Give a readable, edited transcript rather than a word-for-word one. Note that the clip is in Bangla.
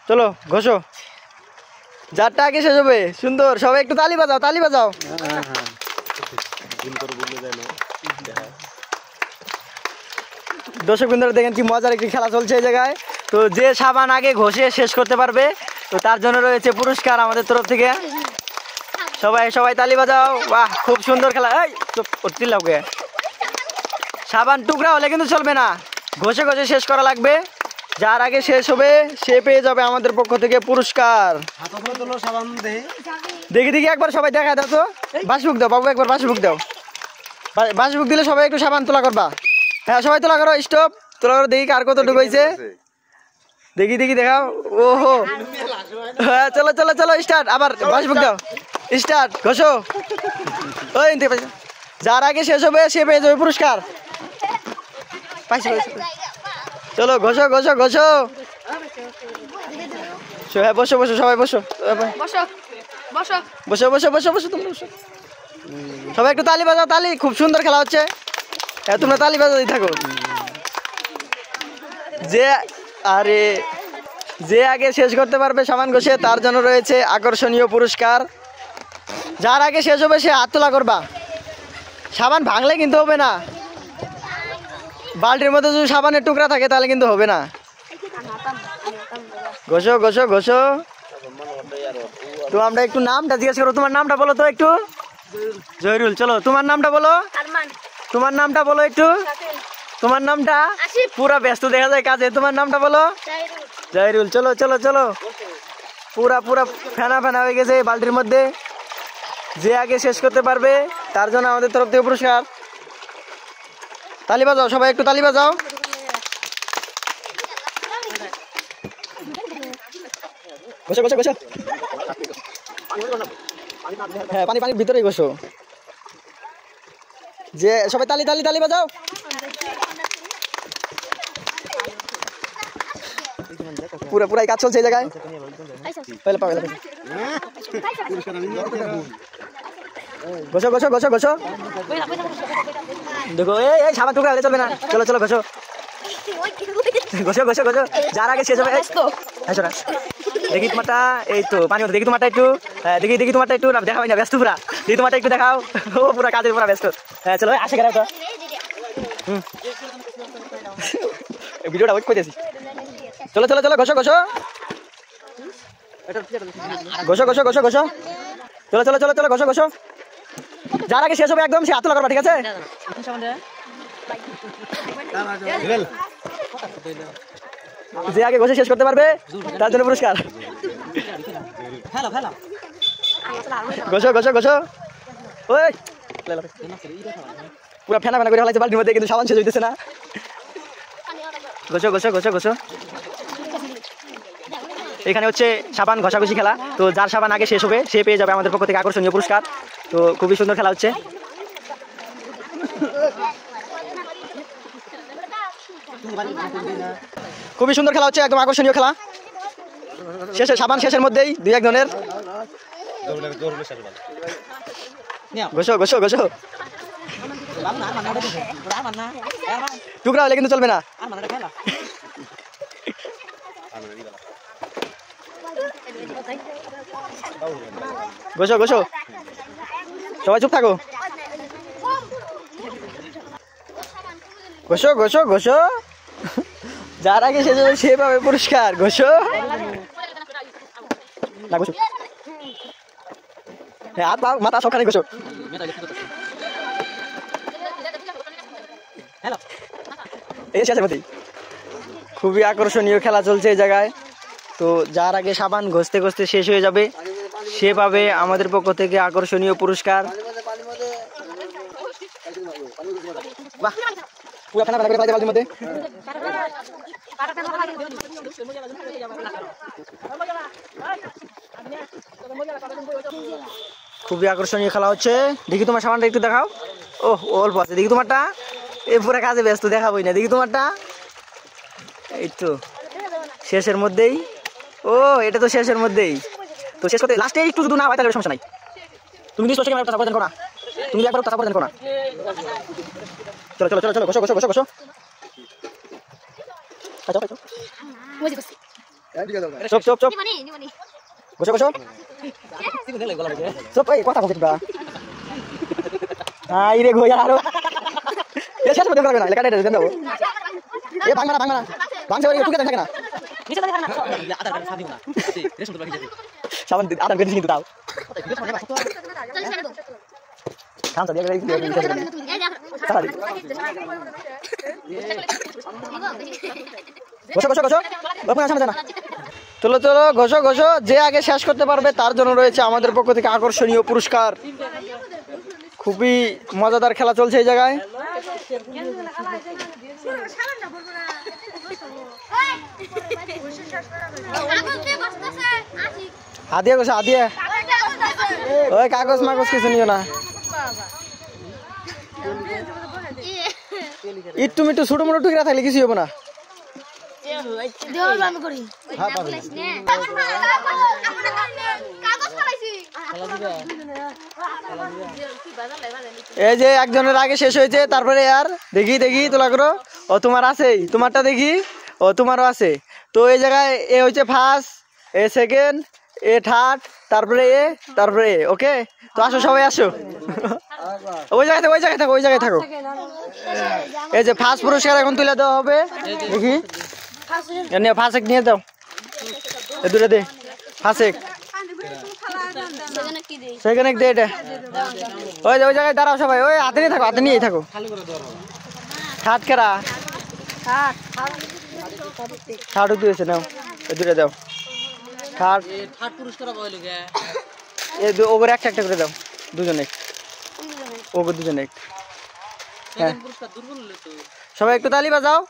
চলো ঘষো, যারটা আগে শেষ হবে। সুন্দর, সবাই একটু তালি বাজাও, তালি বাজাও। দর্শক বন্ধুরা দেখেন কি মজার একটি খেলা চলছে এই জায়গায়। তো যে সাবান আগে ঘষে শেষ করতে পারবে তো তার জন্য রয়েছে পুরস্কার আমাদের তরফ থেকে। সবাই সবাই তালি বাজাও। বাহ, খুব সুন্দর খেলা। এই চুপ করতে লাগবে, সাবান টুকরা হলে কিন্তু চলবে না, ঘষে ঘষে শেষ করা লাগবে। যার আগে শেষ হবে সে পেয়ে যাবে আমাদের পক্ষ থেকে পুরস্কার। দেখি দেখি একবার সবাই দেখা দাও তো, বাসবুক দাও বাবু, একবার বাসবুক দাও। বাসবুক দিলে সবাই একটু সাবান তোলা করবা। হ্যাঁ সবাই তোলা করো, স্টপ তোলা করো, দেখি কার কত ঢুকাইছে। দেখি দেখি দেখাও। ওহো, হ্যাঁ চলো চলো চলো স্টার্ট। আবার বাসবুক দাও, স্টার্ট। ঘষো। ওই যার আগে শেষ হবে সে পেয়ে যাবে পুরস্কার। চলো ঘষো ঘষো ঘষো। হ্যাঁ বসো বসো সবাই বসো বসো বসো বসো বসো বসো তোমরা বসো। সবাই একটু তালি বাজাও, তালি। খুব সুন্দর খেলা হচ্ছে, তোমরা তালি বাজাতেই থাকো। যে আগে শেষ করতে পারবে সাবান ঘষে তার জন্য রয়েছে আকর্ষণীয় পুরস্কার। যার আগে শেষ হবে সে হাত তোলা করবা। সাবান ভাঙলে কিন্তু হবে না, বালতির মধ্যে যদি সাবানের টুকরা থাকে তাহলে কিন্তু হবে না। ঘষো ঘষো ঘষো। তো আমরা একটু নামটা জিজ্ঞেস করো, তোমার নামটা বলো তো একটু। জহিরুল, চলো তোমার নামটা বলো। তোমার নামটা বলো একটু, তোমার নামটা। পুরা ব্যস্ত দেখা যায় কাজে, তোমার নামটা বলো। জহিরুল, চলো চলো চলো। পুরা পুরা ফেনা ফেনা হয়ে গেছে বালতির মধ্যে। যে আগে শেষ করতে পারবে তার জন্য আমাদের তরফ থেকে পুরস্কার। তালি বাজাও সবাই, একটু তালি বাজাও। বসো বসো বসো। হ্যাঁ পানি পানির ভিতরেই বসো। যে সবাই তালি তালি তালি বাজাও। পুরো পুরাই কাজ চলছে এই জায়গায়। বসো বসো বসো বসো। দেখো এই সাবান টুকরা হলে চলবে না। চলো চলো বসো বসো বসো বসো। যার আগে শেষ হবে। দেখি তোমারটা, এই তো পানি মতো। দেখি তোমারটা একটু, দেখি দেখি তোমারটা একটু দেখাবো না, ব্যস্ত পুরা। দেখি তোমারটা একটু দেখাও। ও পুরা কাজের পুরা ব্যস্ত। হ্যাঁ চলো আসে গেলে তো ভিডিওটা ওয়েট করতেছি। চলো চলো চলো ঘষো ঘষো ঘষো ঘষো ঘষো ঘষো। চলো চলো চলো চলো ঘষো ঘষো। যার আগে শেষ হবে একদম সে হাত তোলা করবা, ঠিক আছে? যে আগে ঘষে শেষ করতে পারবে তার জন্য পুরস্কার। ঘষো ঘষো ঘষো। ওই পুরো ফেনা ফেনা করে ফেলাইছে বালতির মধ্যে, কিন্তু সাবান শেষ হইতেছে না। ঘষো ঘষো ঘষো ঘষো। এখানে হচ্ছে সাবান ঘষাঘষি খেলা। তো যার সাবান আগে শেষ হবে সে পেয়ে যাবে আমাদের পক্ষ থেকে আকর্ষণীয় পুরস্কার। তো খুবই সুন্দর খেলা হচ্ছে। খুবই সুন্দর খেলা হচ্ছে, একদম আকর্ষণীয় খেলা। শেষে সাবান শেষের মধ্যেই দুই একজনের। ঘষো ঘষো ঘষো। টুকরা হলে কিন্তু চলবে না। ঘষো ঘষো। সবাই চুপ থাকো। ঘষো ঘষো ঘষো। যার আগে সে পাবে পুরস্কার। ঘষো না ঘষো। হ্যাঁ হাত পা মাথা সবখানে ঘষো। এই শেষের মধ্যেই খুবই আকর্ষণীয় খেলা চলছে এই জায়গায়। তো যার আগে সাবান ঘষতে ঘষতে শেষ হয়ে যাবে সে পাবে আমাদের পক্ষ থেকে আকর্ষণীয় পুরস্কার। বাহ, পুরো ফেনা ফেনা করে ফেলাইছে বালতির মধ্যে। খুবই আকর্ষণীয় খেলা হচ্ছে। দেখি তোমার সাবানটা একটু দেখাও। ও অল্প আছে, দেখি তোমারটা। এ পুরো কাজে ব্যস্ত, দেখাবোই না। দেখি তোমারটা, এই তো শেষের মধ্যেই। ও এটা তো শেষের মধ্যেই। তো শেষ করতে লাস্টে একটু যদি না হয় তাহলে সমস্যা নাই। তুমি নিজ কষ্ট ক্যামেরা করো না, তুমি একবার কথা বলেন করো না। চলো চলো চলো চলো ঘষো ঘষো ঘষো ঘষো। চুপ চুপ চুপ বসো বসো চুপ এই কথা বলছিস বা হ্যাঁ রে গো यार এ শেষ মধ্যে করবে না লেখাটা দেন দাও এ ভাঙনা ভাঙনা ভাঙছে ওই টুকে থাকে না নিচে থাকে না আধার কার্ড সাথে না রেশন তো বাকি যাবে সাবান আধার কার্ড কিন্তু দাও কাম তো দিয়ে গেলে বসো বসো বসো ওখানে সামনে না চলো চলো ঘষো ঘষো যে আগে শেষ করতে পারবে তার জন্য রয়েছে আমাদের পক্ষ থেকে আকর্ষণীয় পুরস্কার খুবই মজাদার খেলা চলছে এই জায়গায় হাদিয়া ঘষো হাদিয়া ওই কাগজ মাগজ কিছু নিও না একটু মিটু ছোট মোটো টুকরা থাকলে কিছু হবে না এই যে একজনের আগে শেষ হয়েছে তারপরে আর দেখি দেখি তোলা করো ও তোমার আছেই তোমারটা দেখি ও তোমারও আছে তো এই জায়গায় এ হচ্ছে ফার্স্ট এ সেকেন্ড এ থার্ড তারপরে এ ওকে তো আসো সবাই আসো ওই জায়গায় থাকো এই যে ফার্স্ট পুরস্কার এখন তুলে দেওয়া হবে দেখি ফার্স্ট নিয়ে দাও এ দুটো দে ফার্স্ট সেকেন্ড দে এটা ওই জায়গায় দাঁড়াও সবাই ওই হাতে নিয়ে থাকো থার্ড কেরা থার্ড দিয়েছে নাও এ দুটো দাও থার্ড পুরস্কার ওগুলো একটা করে দাও দুজনে ওগুলো দুজনে হ্যাঁ সবাই একটু তালি বাজাও